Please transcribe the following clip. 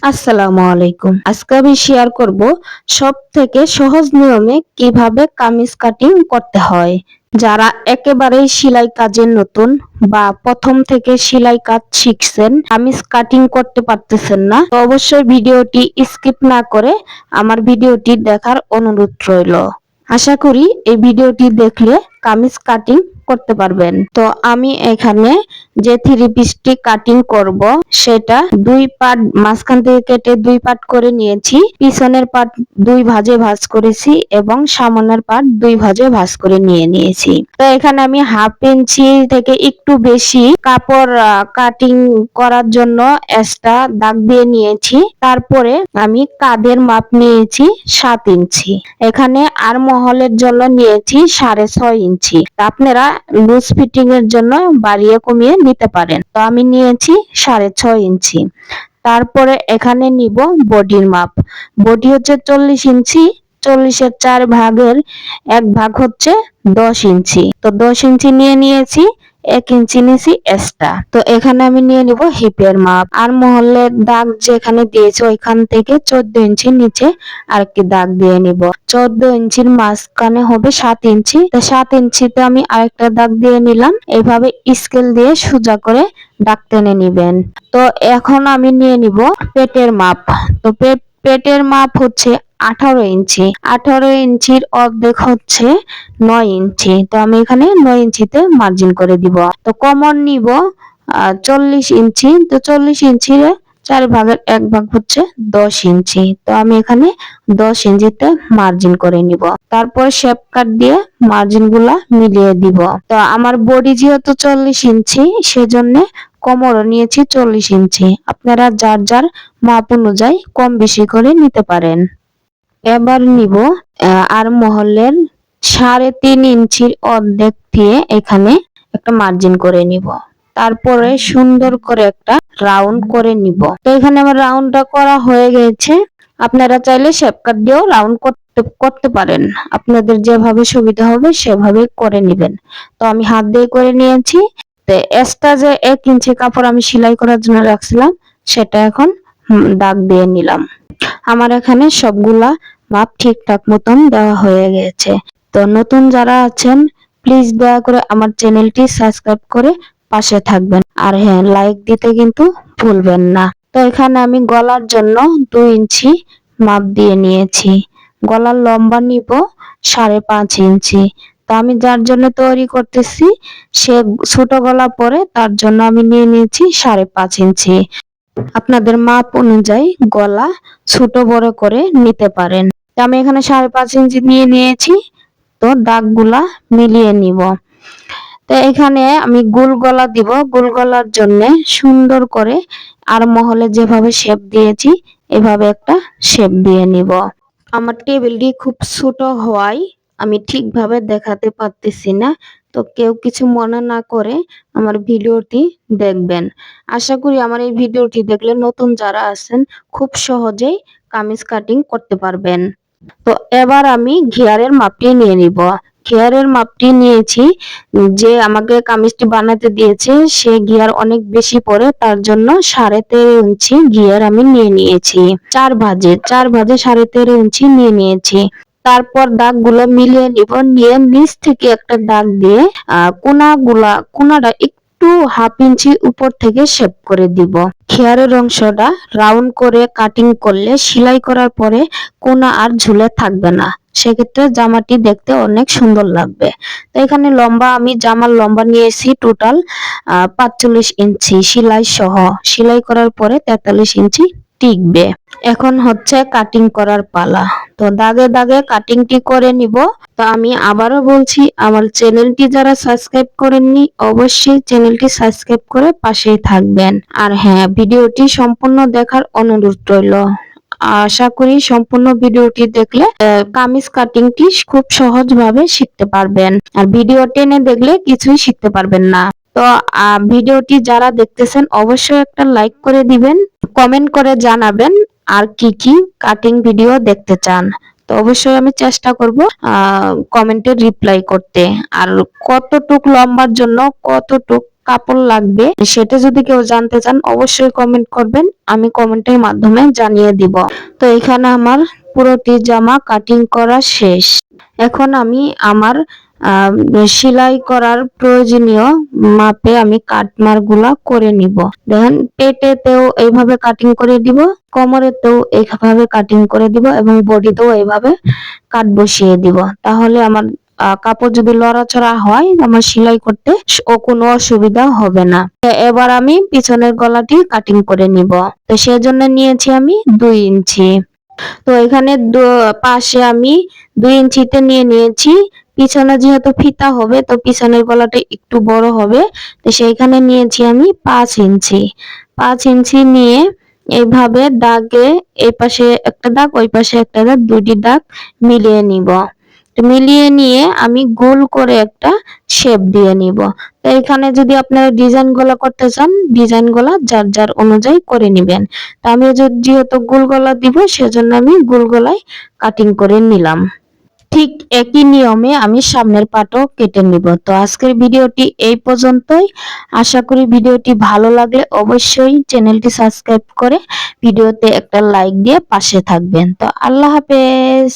আসসালামু আলাইকুম। আজকে আমি শেয়ার করব সব থেকে সহজ নিয়মে কিভাবে কামিজ কাটিং করতে হয়। যারা একেবারেই সেলাই কাজে নতুন বা প্রথম থেকে সেলাই কাজ শিখছেন, কামিজ কাটিং করতে পারতেছেন না, তো অবশ্যই ভিডিওটি স্কিপ না করে আমার ভিডিওটি দেখার অনুরোধ রইল। আশা করি এই ভিডিওটি দেখলে কামিজ কাটিং করতে পারবেন। তো আমি এখানে যে থ্রি পিসটি কাটিং করব সেটা দুই পার্ট মাঝখান থেকে কেটে দুই পার্ট করে নিয়েছি। পিছনের পার্ট দুই ভাঁজে ভাঁজ করেছি এবং সামনের পার্ট দুই ভাঁজে ভাঁজ করে নিয়েছি। তো এখানে আমি হাফ ইঞ্চি থেকে একটু বেশি কাপড় কাটিং করার জন্য এক্সট্রা দাগ দিয়ে নিয়েছি। তারপরে আমি কাঁধের মাপ নিয়েছি 7 ইঞ্চি। এখানে আর মহলের জন্য নিয়েছি 6.5 ইঞ্চি। আপনারা লুজ ফিটিং এর জন্য বাড়িয়ে কমিয়ে নিতে পারেন। তো আমি নিয়েছি 6.5 ইঞ্চি। তারপরে এখানে নিব বডির মাপ। বডি হচ্ছে 40 ইঞ্চি। 40-এর 4 ভাগের 1 ভাগ হচ্ছে 10 ইঞ্চি। তো 10 ইঞ্চি নিয়ে নিয়েছি। 1 ইঞ্চি নিয়েছি এক্সট্রা। তো এখানে আমি নিয়ে নিব হিপের মাপ। আর মহলের দাগ যেখানে দিয়েছি ওইখান থেকে 14 ইঞ্চি নিচে আরেকটি দাগ দিয়ে নিব। 14 ইঞ্চির মাঝখানে হবে 7 ইঞ্চি। তো 7 ইঞ্চিতে আমি আরেকটা দাগ দিয়ে নিলাম। এইভাবে স্কেল দিয়ে সোজা করে দাগ টেনে নিবেন। তো এখন আমি নিয়ে নিব পেটের মাপ। তো পেটের মাপ হচ্ছে 18 ইঞ্চি। 18 ইঞ্চির অর্ধেক হচ্ছে 9 ইঞ্চি। তো আমি এখানে 9 ইঞ্চিতে মার্জিন করে দিব। তো কমর নিব 40 ইঞ্চি। তো 40 ইঞ্চির 4 ভাগের 1 ভাগ হচ্ছে 10 ইঞ্চি। তো আমি এখানে 10 ইঞ্চিতে মার্জিন করে নিব। তারপর শেপ কাট দিয়ে মার্জিন গুলা মিলিয়ে দিব। তো আমার বডি যেহেতু 40 ইঞ্চি সেজন্য কোমরও নিয়েছি 40 ইঞ্চি। আপনারা যার যার মাপ অনুযায়ী কম বেশি করে নিতে পারেন। এবার নিব আর মহলের 3.5 ইঞ্চির অর্ধেক দিয়ে এখানে একটা মার্জিন করে নিব। তারপরে সুন্দর করে একটা রাউন্ড করে নিব। তো এখানে আমার রাউন্ডটা করা হয়ে গেছে। আপনারা চাইলে শেপ কাট দিয়েও রাউন্ড করতে পারেন। আপনাদের যেভাবে সুবিধা হবে সেভাবে করে নেবেন। তো আমি হাত দিয়ে করে নিয়েছি। তো এক্সট্রা যে 1 ইঞ্চি কাপড় আমি সেলাই করার জন্য রাখছিলাম সেটা এখন দাগ দিয়ে নিলাম। আমার এখানে সবগুলা মাপ ঠিকঠাক মতন দেওয়া হয়ে গেছে। তো নতুন যারা আছেন প্লিজ দয়া করে আমার চ্যানেলটি সাবস্ক্রাইব করে পাশে থাকবেন। আর হ্যাঁ, লাইক দিতে কিন্তু ভুলবেন না। তো এখানে আমি গলার জন্য 2 ইঞ্চি মাপ দিয়ে নিয়েছি। গলার লম্বা নিব 5.5 ইঞ্চি। তো আমি যার জন্য তৈরি করতেছি সে ছোট গলা পরে, তার জন্য আমি নিয়ে নিয়েছি 5.5 ইঞ্চি। আপনাদের মাপ অনুযায়ী গলা ছোট বড় করে নিতে পারেন। তো আমি এখানে 5.5 ইঞ্চি নিয়ে নিয়েছি। তো দাগগুলা মিলিয়ে নিব। তো এখানে আমি গোল গলা দিব। গোল গলার জন্য সুন্দর করে আর মহলে যেভাবে শেপ দিয়েছি এভাবে একটা শেপ দিয়ে নিব। আমার টেবিলটি খুব ছোট হওয়ায় আমি ঠিকভাবে দেখাতে পারতেছি না। তো কেউ কিছু মনে না করে আমার ভিডিওটি দেখবেন। আশা করি আমার এই ভিডিওটি দেখলে নতুন যারা আছেন খুব সহজেই কামিজ কাটিং করতে পারবেন। তো এবার আমি ঘেয়ারের মাপটি নিয়ে নিব। ঘেয়ারের মাপটি নিয়েছি, যে আমাকে কামিজটি বানাতে দিয়েছে সে ঘেয়ার অনেক বেশি পড়ে, তার জন্য 13.5 ইঞ্চি ঘেয়ার আমি নিয়ে নিয়েছি। 4 ভাঁজে 13.5 ইঞ্চি নিয়ে নিয়েছি। তারপর দাগগুলো মিলিয়ে নিব। নিয়ে নিচ থেকে একটা দাগ দিয়ে কোনাটা একটু হাফ ইঞ্চি উপর থেকে শেপ করে দিব। ঘেয়ারের অংশটা রাউন্ড করে কাটিং করলে সেলাই করার পরে কোনা আর ঝুলে থাকবে না। সেক্ষেত্রে জামাটি দেখতে অনেক সুন্দর লাগবে। তো এখানে লম্বা আমি জামার লম্বা নিয়েছি টোটাল 45 ইঞ্চি সেলাই সহ। সেলাই করার পরে 43 ইঞ্চি টিকবে। এখন হচ্ছে কাটিং করার পালা। তো দাগে দাগে কাটিংটি করে নিব। তো আমি আবারও বলছি, আমার চ্যানেলটি যারা সাবস্ক্রাইব করেননি অবশ্যই চ্যানেলটি সাবস্ক্রাইব করে পাশেই থাকবেন। আর হ্যাঁ, ভিডিওটি সম্পূর্ণ দেখার অনুরোধ রইল। আশা করি সম্পূর্ণ ভিডিওটি দেখলে কামিজ কাটিংটি খুব সহজভাবে শিখতে পারবেন। আর ভিডিও টেনে দেখলে কিছুই শিখতে পারবেন না। তো ভিডিওটি যারা দেখতেছেন অবশ্যই একটা লাইক করে দিবেন, কমেন্ট করে জানাবেন আর কি কি কাটিং ভিডিও দেখতে চান। তো অবশ্যই আমি চেষ্টা করব কমেন্টে রিপ্লাই করতে। আর কতটুক লম্বার জন্য কতটুক কাপড় লাগবে সেটা যদি কেউ জানতে চান অবশ্যই কমেন্ট করবেন, আমি কমেন্টের মাধ্যমে জানিয়ে দিব। তো এখানে আমার পুরোটি জামা কাটিং করা শেষ। এখন আমি আমার সেলাই করার প্রয়োজনীয় মাপে আমি কাটমার গুলা করে নিব। দেখেন পেটেতেও এইভাবে কাটিং করে দিব, কোমরেতেও এইভাবে কাটিং করে দিব এবং বডিতেও এইভাবে কাট বসিয়ে দিব। তাহলে আমার কাপড় যদি লড়াচড়া হয় আমার সেলাই করতে কোনো অসুবিধা হবে না। এবার আমি পিছনের গলাটি কাটিং করে নিব। তো সেজন্য নিয়েছি আমি 2 ইঞ্চি। তো এখানে পাশে আমি 2 ইঞ্চিতে নিয়ে নিয়েছি। পিছনে যেহেতু ফিতা হবে তো পিছনের গলাটা একটু বড় হবে, তো সেইখানে নিয়েছি আমি 5 ইঞ্চি। 5 ইঞ্চি নিয়ে এইভাবে দাগে এই পাশে একটা দাগ ওই পাশে একটা দাগ, দুটি দাগ মিলিয়ে নিব। মিলিয়ে নিয়ে আমি গোল করে একটা শেপ দিয়ে নিব। তো এখানে যদি আপনারা ডিজাইন গলা করতে চান ডিজাইন গলা যার যার অনুযায়ী করে নিবেন। তো আমি যেহেতু গোল গলা দিব সেজন্য আমি গোল গলায় কাটিং করে নিলাম। ঠিক একই নিয়মে আমি সামনের পাটও কেটে নিব। তো আজকের ভিডিওটি এই পর্যন্তই। আশা করি ভিডিওটি ভালো লাগলে অবশ্যই চ্যানেলটি সাবস্ক্রাইব করে ভিডিওতে একটা লাইক দিয়ে পাশে থাকবেন। তো আল্লাহ হাফেজ।